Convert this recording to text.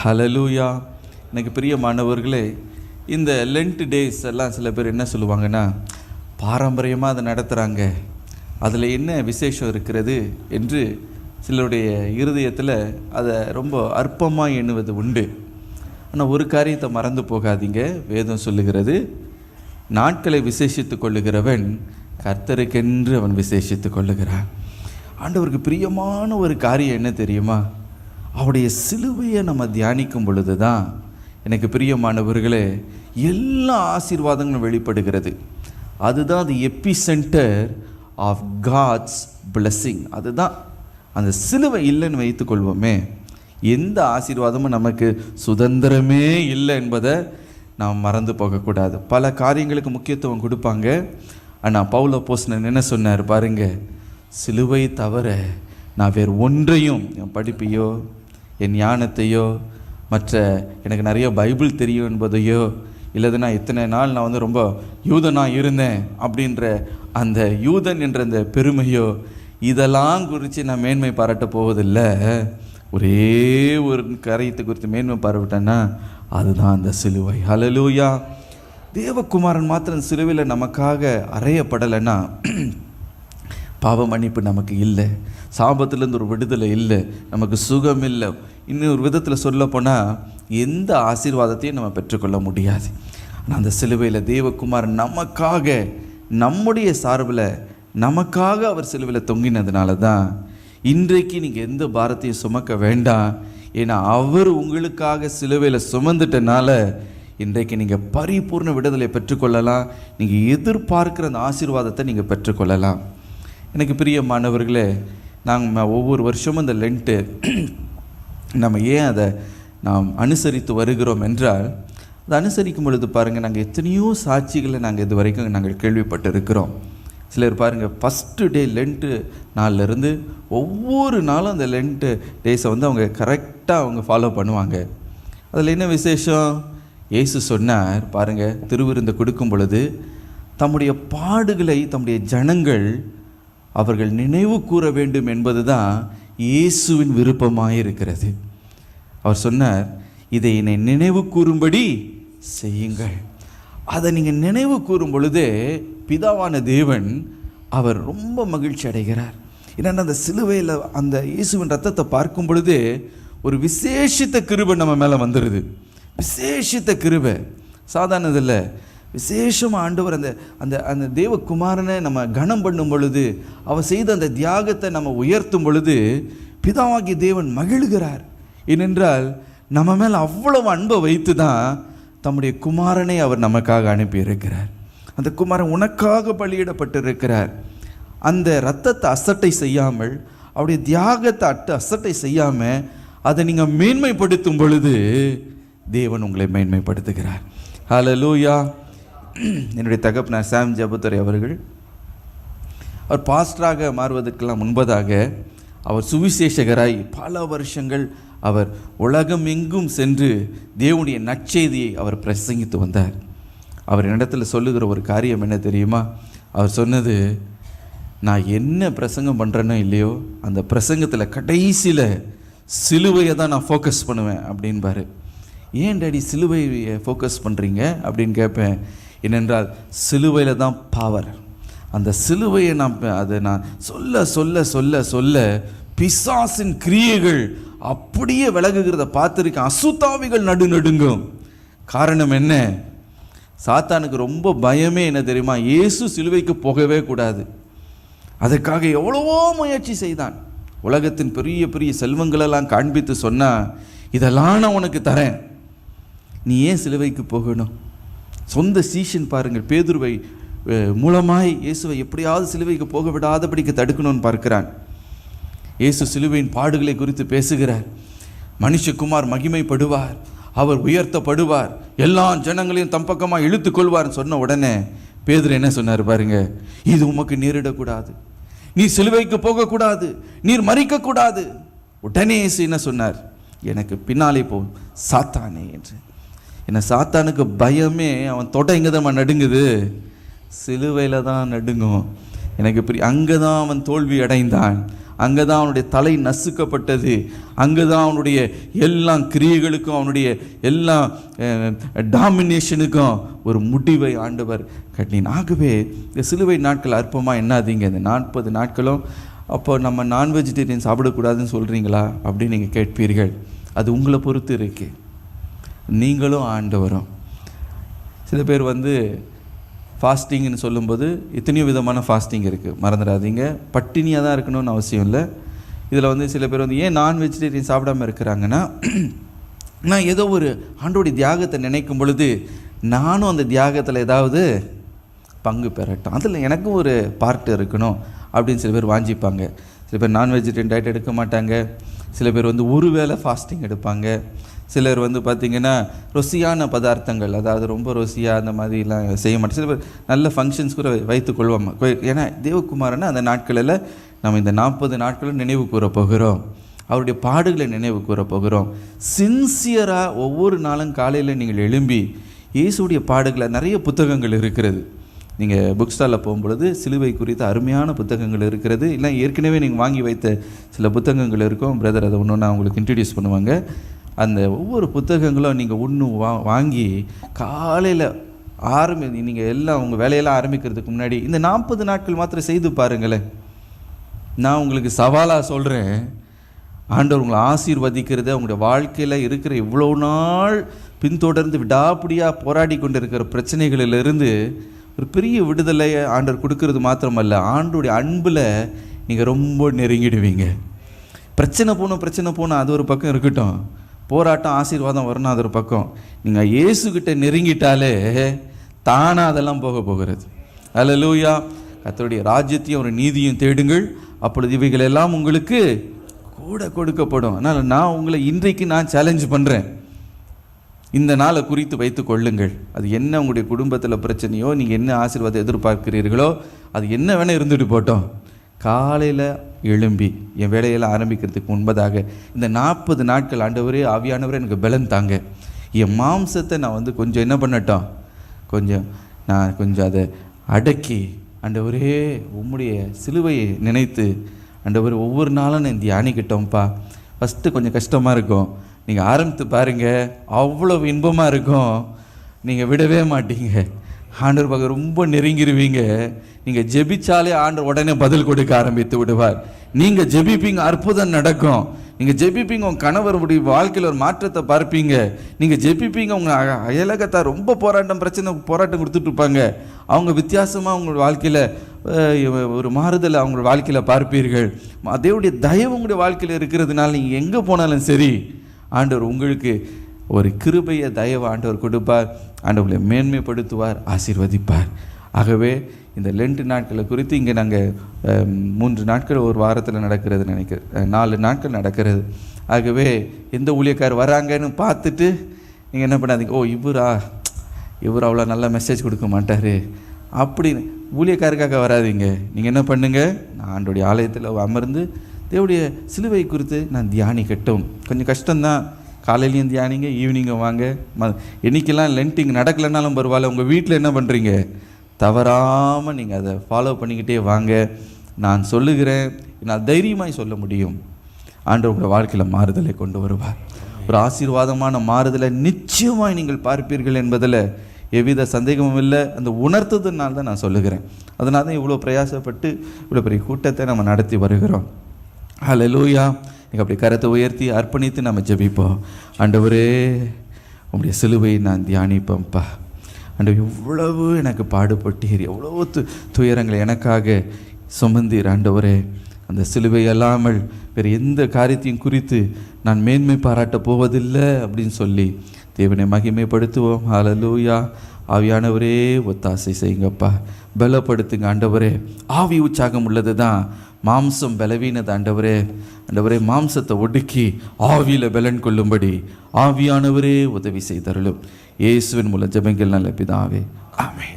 ஹல்லேலூயா. எனக்கு பிரியமானவர்களே, இந்த லென்ட் டேஸ் எல்லாம் சில பேர் என்ன சொல்லுவாங்கன்னா, பாரம்பரியமாக அதை நடத்துகிறாங்க, அதில் என்ன விசேஷம் இருக்கிறது என்று சிலருடைய இருதயத்தில் அதை ரொம்ப அற்பமாக எண்ணுவது உண்டு. ஆனால் ஒரு காரியத்தை மறந்து போகாதீங்க. வேதம் சொல்லுகிறது, நாட்களை விசேஷித்து கொள்ளுகிறவன் கர்த்தருக்கென்று அவன் விசேஷித்து கொள்ளுகிறான். ஆண்டவருக்கு பிரியமான ஒரு காரியம் என்ன தெரியுமா? அவருடைய சிலுவையை நம்ம தியானிக்கும் பொழுது தான் எனக்கு பிரியமானவர்களே எல்லா ஆசீர்வாதங்களும் வெளிப்படுகிறது. அதுதான் அது எபிசென்டர் ஆஃப் காட்ஸ் பிளெஸ்ஸிங். அதுதான் அந்த சிலுவை இல்லைன்னு வைத்துக்கொள்வோமே, எந்த ஆசீர்வாதமும் நமக்கு சுதந்திரமே இல்லை என்பதை நாம் மறந்து போகக்கூடாது. பல காரியங்களுக்கு முக்கியத்துவம் கொடுப்பாங்க. ஆனால் பவுல் அப்போஸ்தலன் என்ன சொன்னார் பாருங்க, சிலுவை தவிர நான் வேறு ஒன்றையும், என் படிப்பையோ என் ஞானத்தையோ மற்ற எனக்கு நிறைய பைபிள் தெரியும் என்பதையோ இல்லைதுன்னா இத்தனை நாள் நான் ரொம்ப யூதனாக இருந்தேன் அப்படின்ற அந்த யூதன் என்ற அந்த பெருமையோ இதெல்லாம் குறித்து நான் மேன்மை பாராட்ட போவதில்லை. ஒரே ஒரு காரியத்தை குறித்து மேன்மை பாராட்டேன்னா அதுதான் அந்த சிலுவை. ஹல்லேலூயா. தேவகுமாரன் மாத்திரம் சிலுவையில் நமக்காக அறையப்படலைன்னா பாவ மன்னிப்பு நமக்கு இல்லை, சாபத்திலேருந்து ஒரு விடுதலை இல்லை, நமக்கு சுகம் இல்லை. இன்னொரு விதத்தில் சொல்ல போனால் எந்த ஆசீர்வாதத்தையும் நம்ம பெற்றுக்கொள்ள முடியாது. ஆனால் அந்த சிலுவையில் தேவகுமாரன் நமக்காக, நம்முடைய சார்பில் நமக்காக அவர் சிலுவையில் தொங்கினதுனால தான் இன்றைக்கு நீங்கள் எந்த பாரத்தையும் சுமக்க வேண்டாம். ஏன்னா அவர் உங்களுக்காக சிலுவையில் சுமந்துட்டனால இன்றைக்கு நீங்கள் பரிபூர்ண விடுதலை பெற்றுக்கொள்ளலாம். நீங்கள் எதிர்பார்க்குற அந்த ஆசீர்வாதத்தை நீங்கள் பெற்றுக்கொள்ளலாம். எனக்கு பிரியமானவர்களே, நாங்கள் ஒவ்வொரு வருஷமும் இந்த லென்ட்டு நம்ம ஏன் அதை நாம் அனுசரித்து வருகிறோம் என்றால், அதை அனுசரிக்கும் பொழுது பாருங்கள், நாங்கள் எத்தனையோ சாட்சிகளை நாங்கள் இது வரைக்கும் நாங்கள் கேள்விப்பட்டு இருக்கிறோம். சிலர் பாருங்கள், ஃபஸ்ட்டு டே லென்ட்டு நாள்லேருந்து ஒவ்வொரு நாளும் அந்த லென்ட்டு டேஸை அவங்க கரெக்டாக அவங்க ஃபாலோ பண்ணுவாங்க. அதில் என்ன விசேஷம்? இயேசு சொன்னார் பாருங்கள், திருவிருந்து கொடுக்கும் பொழுது தம்முடைய பாடுகளை தம்முடைய ஜனங்கள் அவர்கள் நினைவு கூற வேண்டும் என்பது தான் இயேசுவின் விருப்பமாக இருக்கிறது. அவர் சொன்னார், இதை என்னை நினைவு கூறும்படி செய்யுங்கள். அதை நீங்கள் நினைவு கூறும் பொழுதே பிதாவான தேவன் அவர் ரொம்ப மகிழ்ச்சி அடைகிறார். ஏன்னா அந்த சிலுவையில் அந்த இயேசுவின் ரத்தத்தை பார்க்கும் பொழுதே ஒரு விசேஷித்த கிருபை நம்ம மேலே வந்துடுது. விசேஷித்த கிருபை சாதாரணதில்லை, விசேஷமாக ஆண்டவர் அந்த அந்த அந்த தேவகுமாரனை நம்ம கனம் பண்ணும் பொழுது, அவர் செய்த அந்த தியாகத்தை நம்ம உயர்த்தும் பொழுது பிதாவாகிய தேவன் மகிழ்கிறார். ஏனென்றால் நம்ம மேலே அவ்வளவு அன்பை வைத்து தான் தம்முடைய குமாரனை அவர் நமக்காக அனுப்பியிருக்கிறார். அந்த குமாரன் உனக்காக பலியிடப்பட்டிருக்கிறார். அந்த இரத்தத்தை அசட்டை செய்யாமல், அவருடைய தியாகத்தை அசட்டை செய்யாமல் அதை நீங்கள் மேன்மைப்படுத்தும் பொழுது தேவன் உங்களை மேன்மைப்படுத்துகிறார். ஹல்லேலூயா. என்னுடைய தகப்பனார் சாம் ஜெபத்துரை அவர்கள், அவர் பாஸ்டராக மாறுவதற்கெல்லாம் முன்பதாக அவர் சுவிசேஷகராய் பல வருஷங்கள் அவர் உலகம் எங்கும் சென்று தேவனுடைய நற்செய்தியை அவர் பிரசங்கித்து வந்தார். அவர் என்னிடத்தில் சொல்லுகிற ஒரு காரியம் என்ன தெரியுமா? அவர் சொன்னது, நான் என்ன பிரசங்கம் பண்ணுறேனோ இல்லையோ அந்த பிரசங்கத்தில் கடைசியில் சிலுவையை தான் நான் ஃபோக்கஸ் பண்ணுவேன் அப்படின்பாரு. ஏன் டாடி சிலுவையை ஃபோக்கஸ் பண்ணுறீங்க அப்படின்னு கேட்பேன். ஏனென்றால் சிலுவையில் தான் பவர். அந்த சிலுவையை நான் சொல்ல சொல்ல சொல்ல சொல்ல பிசாசின் கிரியைகள் அப்படியே விலகுகிறத பார்த்துருக்கேன். அசுத்தாவிகள் நடுங்கும். காரணம் என்ன? சாத்தானுக்கு ரொம்ப பயமே என்ன தெரியுமா? இயேசு சிலுவைக்கு போகவே கூடாது. அதுக்காக எவ்வளவோ முயற்சி செய்தான். உலகத்தின் பெரிய பெரிய செல்வங்களெல்லாம் காண்பித்து சொன்னால், இதெல்லாம் நான் உனக்கு தரேன், நீ ஏன் சிலுவைக்கு போகணும்? சொந்த சீஷன் பாருங்கள், பேதுருவை மூலமாய் இயேசுவை எப்படியாவது சிலுவைக்கு போக விடாதபடிக்கு தடுக்கணும்னு பார்க்கிறான். இயேசு சிலுவையின் பாடுகளை குறித்து பேசுகிறார். மனுஷகுமார் மகிமைப்படுவார், அவர் உயர்த்தப்படுவார், எல்லா ஜனங்களையும் தம் பக்கமாக இழுத்து கொள்வார்னு சொன்ன உடனே பேதுரு என்ன சொன்னார் பாருங்க, இது உமக்கு நேரிடக்கூடாது, நீ சிலுவைக்கு போகக்கூடாது, நீர் மறிக்கக்கூடாது. உடனே இயேசு என்ன சொன்னார்? எனக்கு பின்னாலே போ சாத்தானே என்று. என்ன சாத்தானுக்கு பயமே, அவன் தொட எங்கே தான் நடுங்குது? சிலுவையில் தான் நடுங்கும். எனக்கு அங்கே தான் அவன் தோல்வி அடைந்தான். அங்கே தான் அவனுடைய தலை நசுக்கப்பட்டது. அங்கே தான் அவனுடைய எல்லா கிரியைகளுக்கும் அவனுடைய எல்லா டாமினேஷனுக்கும் ஒரு முடிவை ஆண்டவர் கட்டினார். ஆகவே இந்த சிலுவை நாட்கள் அற்பமாக என்னாதீங்க. இந்த 40 நாட்களும் அப்போ நம்ம நான் வெஜிடேரியன் சாப்பிடக்கூடாதுன்னு சொல்கிறீங்களா அப்படின்னு நீங்கள் கேட்பீர்கள். அது உங்களை பொறுத்து இருக்குது. நீங்களும் ஆண்டவரும். சில பேர் ஃபாஸ்டிங்னு சொல்லும்போது எத்தனையோ விதமான ஃபாஸ்டிங் இருக்குது, மறந்துடாதீங்க. பட்டினியாக தான் இருக்கணும்னு அவசியம் இல்லை. இதில் சில பேர் ஏன் நான் வெஜிடேரியன் சாப்பிடாமல் இருக்கிறாங்கன்னா, நான் ஏதோ ஒரு ஆண்டோடைய தியாகத்தை நினைக்கும் பொழுது நானும் அந்த தியாகத்தில் ஏதாவது பங்கு பெறட்டும், அதில் எனக்கும் ஒரு பார்ட் இருக்கணும் அப்படின்னு சில பேர் வாஞ்சிப்பாங்க. சில பேர் நான் வெஜிடேரியன் டயட் எடுக்க மாட்டாங்க. சில பேர் ஒரு வேளை ஃபாஸ்டிங் எடுப்பாங்க. சிலர் பார்த்திங்கன்னா ருசியான பதார்த்தங்கள், அதாவது ரொம்ப ருசியாக அந்த மாதிரிலாம் செய்ய மாட்டோம். சில பேர் நல்ல ஃபங்க்ஷன்ஸ் கூட வைத்துக் கொள்வோம். ஏன்னா தேவகுமாரனை அந்த நாட்களில் நம்ம இந்த 40 நாட்களும் நினைவு கூற போகிறோம். அவருடைய பாடுகளை நினைவு கூற போகிறோம். சின்சியராக ஒவ்வொரு நாளும் காலையில் நீங்கள் எழும்பி இயேசுடைய பாடுகளை, நிறைய புத்தகங்கள் இருக்கிறது. நீங்கள் புக் ஸ்டாலில் போகும்பொழுது சிலுவை குறித்த அருமையான புத்தகங்கள் இருக்கிறது. இல்லை ஏற்கனவே நீங்கள் வாங்கி வைத்த சில புத்தகங்கள் இருக்கும். பிரதர் அதை ஒன்று நான் உங்களுக்கு இன்ட்ரடியூஸ் பண்ணுவாங்க. அந்த ஒவ்வொரு புத்தகங்களும் நீங்கள் வாங்கி காலையில் நீங்கள் எல்லாம் உங்கள் வேலையெல்லாம் ஆரம்பிக்கிறதுக்கு முன்னாடி இந்த 40 நாட்கள் மாத்திரம் செய்து பாருங்களேன். நான் உங்களுக்கு சவாலாக சொல்கிறேன், ஆண்டவர் உங்களை ஆசீர்வதிக்கிறத, உங்களுடைய வாழ்க்கையில் இருக்கிற இவ்வளோ நாள் பின்தொடர்ந்து விடாப்பிடியாக போராடி கொண்டு இருக்கிற பிரச்சனைகளிலிருந்து ஒரு பெரிய விடுதலையை ஆண்டவர் கொடுக்கறது மாத்திரமல்ல, ஆண்டோடைய அன்பில் நீங்கள் ரொம்ப நெருங்கிடுவீங்க. பிரச்சனை போகணும் அது ஒரு பக்கம் இருக்கட்டும், போராட்டம் ஆசீர்வாதம் வரணும் அது ஒரு பக்கம். நீங்கள் இயேசுகிட்ட நெருங்கிட்டாலே தானாக அதெல்லாம் போகிறது. அல்லேலூயா. கர்த்தருடைய ராஜ்யத்தையும் ஒரு நீதியும் தேடுங்கள், அப்பொழுது இவைகள் எல்லாம் உங்களுக்கு கூட கொடுக்கப்படும். அதனால் நான் உங்களை இன்றைக்கு சேலஞ்ச் பண்ணுறேன், இந்த நாளை குறித்து வைத்து கொள்ளுங்கள். அது என்ன உங்களுடைய குடும்பத்தில் பிரச்சனையோ, நீங்கள் என்ன ஆசீர்வாதம் எதிர்பார்க்கிறீர்களோ, அது என்ன வேணால் இருந்துட்டு போட்டோம். காலையில் எழும்பி என் வேலையெல்லாம் ஆரம்பிக்கிறதுக்கு முன்பதாக இந்த 40 நாட்கள் ஆண்டவரே, ஆவியானவரே எனக்கு பலன் தாங்க. என் மாம்சத்தை நான் கொஞ்சம் என்ன பண்ணட்டும், நான் கொஞ்சம் அதை அடக்கி, ஆண்டவரே உம்முடைய சிலுவையை நினைத்து, ஆண்டவரே ஒவ்வொரு நாளும் நான் தியானிக்கிட்டோம்ப்பா. ஃபஸ்ட்டு கொஞ்சம் கஷ்டமாக இருக்கும், நீங்கள் ஆரம்பித்து பாருங்கள், அவ்வளோ இன்பமாக இருக்கும். நீங்கள் விடவே மாட்டீங்க. ஆண்டவர் பக்கம் ரொம்ப நெருங்கிடுவீங்க. நீங்கள் ஜெபிச்சாலே ஆண்டவர் உடனே பதில் கொடுக்க ஆரம்பித்து விடுவார். நீங்கள் ஜெபிப்பீங்க, அற்புதம் நடக்கும். நீங்கள் ஜெபிப்பீங்க, உங்கள் கணவருடைய வாழ்க்கையில் ஒரு மாற்றத்தை பார்ப்பீங்க. நீங்கள் ஜெபிப்பீங்க, உங்கள் அயலகத்தார் ரொம்ப போராட்டம் கொடுத்துட்டு இருப்பாங்க. அவங்க வித்தியாசமாக உங்களோட வாழ்க்கையில் ஒரு மாறுதலை அவங்களோட வாழ்க்கையில் பார்ப்பீர்கள். தேவனுடைய தயவு உங்களுடைய வாழ்க்கையில் இருக்கிறதுனால நீங்கள் எங்கே போனாலும் சரி, ஆண்டவர் உங்களுக்கு ஒரு கிருபையை தயவு ஆண்டவர் கொடுப்பார். ஆண்டவர்களை மேன்மைப்படுத்துவார், ஆசீர்வதிப்பார். ஆகவே இந்த லென்ட் நாட்களை குறித்து இங்கே நாங்கள் 3 நாட்கள் ஒரு வாரத்தில் நடக்கிறது நினைக்கிறேன், 4 நாட்கள் நடக்கிறது. ஆகவே எந்த ஊழியக்கார் வராங்கன்னு பார்த்துட்டு நீங்கள் என்ன பண்ணாதீங்க, இவர் அவ்வளோ நல்ல மெசேஜ் கொடுக்க மாட்டார் அப்படின்னு ஊழியக்காருக்காக வராதிங்க. நீங்கள் என்ன பண்ணுங்கள், நான் ஆண்டோடைய ஆலயத்தில் அமர்ந்து தேவனுடைய சிலுவை குறித்து நான் தியானிக்கட்டும். கொஞ்சம் கஷ்டம்தான், காலையிலையும் தியானிங்க, ஈவினிங்கும் வாங்க. என்னைக்கெல்லாம் லென்ட்டிங் நடக்கலைன்னாலும் பரவாயில்ல, உங்கள் வீட்டில் என்ன பண்ணுறீங்க, தவறாமல் நீங்கள் அதை ஃபாலோ பண்ணிக்கிட்டே வாங்க. நான் சொல்லுகிறேன், நான் தைரியமாய் சொல்ல முடியும், ஆண்டவர் உங்கள் வாழ்க்கையில் மாறுதலை கொண்டு வருவார். ஒரு ஆசீர்வாதமான மாறுதலை நிச்சயமாய் நீங்கள் பார்ப்பீர்கள் என்பதில் எவ்வித சந்தேகமும் இல்லை. அந்த உணர்த்ததுனால தான் நான் சொல்லுகிறேன். அதனால தான் இவ்வளோ பிரயாசப்பட்டு இவ்வளோ பெரிய கூட்டத்தை நம்ம நடத்தி வருகிறோம். ஹல்லேலூயா. நீங்கள் அப்படி கரத்தை உயர்த்தி அர்ப்பணித்து நம்ம ஜெபிப்போம். ஆண்டவரே உங்களுடைய சிலுவையை நான் தியானிப்பேன்ப்பா. ஆண்டவர் எவ்வளவு எனக்கு பாடுபட்டீர், எவ்வளோ துயரங்களை எனக்காக சுமந்தீர். ஆண்டவரே அந்த சிலுவை அல்லாமல் வேறு எந்த காரியத்தையும் குறித்து நான் மேன்மை பாராட்டப் போவதில்லை அப்படின்னு சொல்லி தேவனை மகிமைப்படுத்துவோம். ஹல்லேலூயா. ஆவியானவரே ஒத்தாசை செய்யுங்கப்பா, பலப்படுத்துங்க ஆண்டவரே. ஆவி உற்சாகம் உள்ளது தான், மாம்சம் பலவீனது ஆண்டவரே. ஆண்டவரே மாம்சத்தை ஒடுக்கி ஆவியில் பலன் கொள்ளும்படி ஆவியானவரே உதவி செய்தருளும். இயேசுவின் மூலம் ஜெபங்கள் நல்ல பிதாவே, ஆமென்.